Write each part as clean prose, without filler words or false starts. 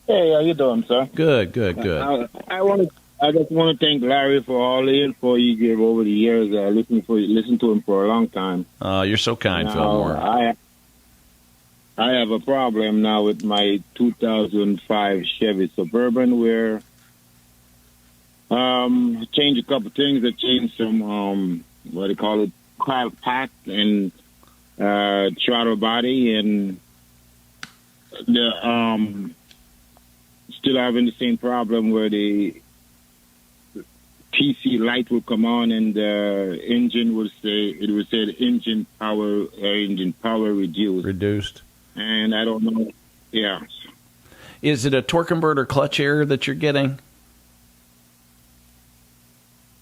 Hey, how you doing, sir? Good, good, good. I just want to thank Larry for all the info you gave over the years. I listened to him for a long time. You're so kind, Now Philmore. I have a problem now with my 2005 Chevy Suburban where I changed a couple things. I changed some what do you call it, pack and throttle body, and the still having the same problem where the PC light will come on and the engine will say the engine power reduced. Reduced. And I don't know. Yeah. Is it a torque converter clutch error that you're getting?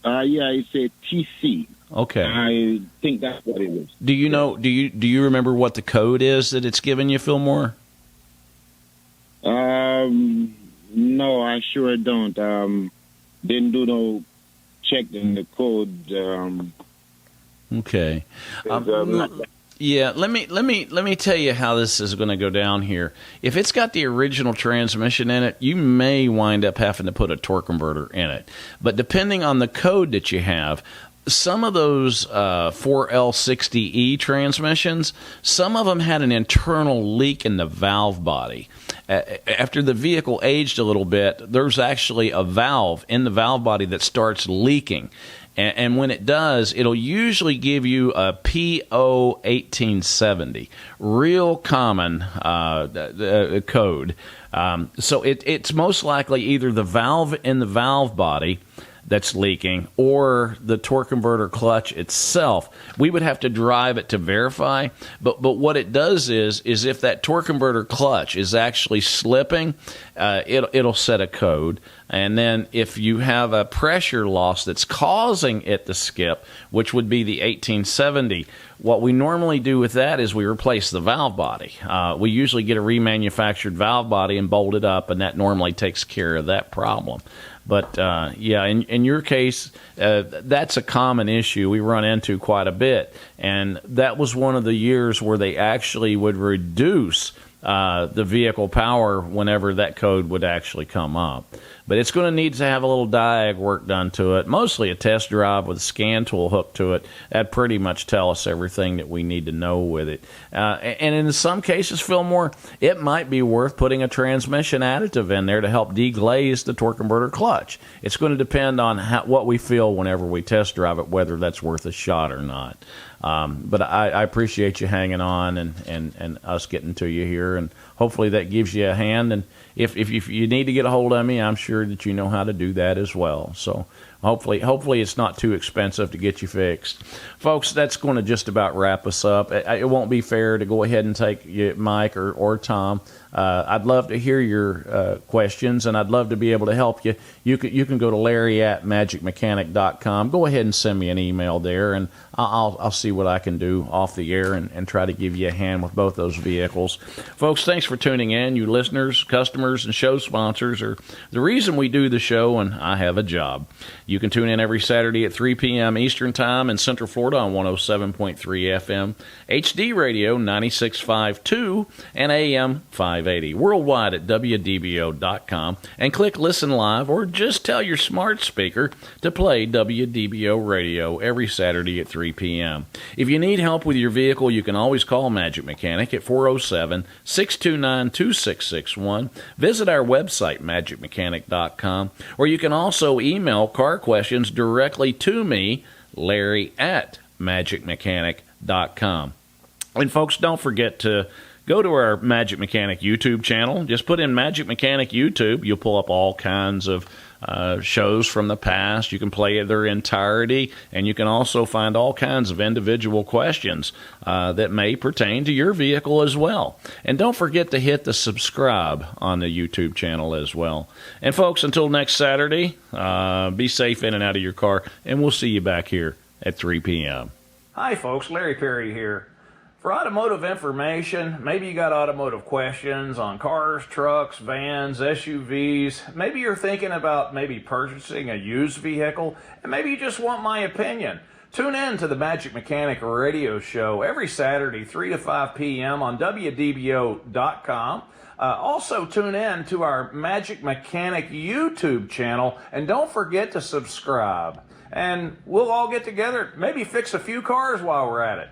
Yeah, it's a TC. Okay. I think that's what it is. Do you know? Do you remember what the code is that it's giving you, Philmore? No, I sure don't. Didn't do no check in the code. Okay. Yeah, let me tell you how this is going to go down here. If it's got the original transmission in it, you may wind up having to put a torque converter in it. But depending on the code that you have, some of those 4L60E transmissions, some of them had an internal leak in the valve body. After the vehicle aged a little bit, there's actually a valve in the valve body that starts leaking. And when it does, it'll usually give you a PO700, real common code. So it's most likely either the valve in the valve body that's leaking or the torque converter clutch itself. We would have to drive it to verify, but what it does is if that torque converter clutch is actually slipping, it'll set a code. And then if you have a pressure loss that's causing it to skip, which would be the 1870, what we normally do with that is we replace the valve body. We usually get a remanufactured valve body and bolt it up, and that normally takes care of that problem. But, yeah, in your case, that's a common issue we run into quite a bit. And that was one of the years where they actually would reduce the vehicle power whenever that code would actually come up. But it's going to need to have a little diag work done to it, mostly a test drive with a scan tool hooked to it. That pretty much tell us everything that we need to know with it. And in some cases, Philmore, it might be worth putting a transmission additive in there to help deglaze the torque converter clutch. It's going to depend on what we feel whenever we test drive it, whether that's worth a shot or not. But I appreciate you hanging on and us getting to you here, and hopefully that gives you a hand. And if you need to get a hold of me, I'm sure that you know how to do that as well. So hopefully it's not too expensive to get you fixed. Folks, that's going to just about wrap us up. It won't be fair to go ahead and take Mike or Tom. I'd love to hear your questions, and I'd love to be able to help you. You can go to larry@magicmechanic.com. Go ahead and send me an email there, and I'll see what I can do off the air and try to give you a hand with both those vehicles. Folks, thanks for tuning in. You listeners, customers, and show sponsors are the reason we do the show, and I have a job. You can tune in every Saturday at 3 p.m. Eastern Time in Central Florida on 107.3 FM, HD Radio 96.52, and AM 580. Worldwide at wdbo.com, and click Listen Live, or just tell your smart speaker to play WDBO Radio every Saturday at 3 p.m. If you need help with your vehicle, you can always call Magic Mechanic at 407-629-2661. Visit our website, magicmechanic.com, or you can also email car questions directly to me, Larry@magicmechanic.com. And folks, don't forget to go to our Magic Mechanic YouTube channel. Just put in Magic Mechanic YouTube. You'll pull up all kinds of shows from the past. You can play their entirety, and you can also find all kinds of individual questions that may pertain to your vehicle as well. And don't forget to hit the subscribe on the YouTube channel as well. And folks, until next Saturday, be safe in and out of your car, and we'll see you back here at 3 p.m. Hi folks, Larry Perry here. For automotive information, maybe you got automotive questions on cars, trucks, vans, SUVs. Maybe you're thinking about maybe purchasing a used vehicle, and maybe you just want my opinion. Tune in to the Magic Mechanic radio show every Saturday, 3 to 5 p.m. on wdbo.com. Also, tune in to our Magic Mechanic YouTube channel, and don't forget to subscribe. And we'll all get together, maybe fix a few cars while we're at it.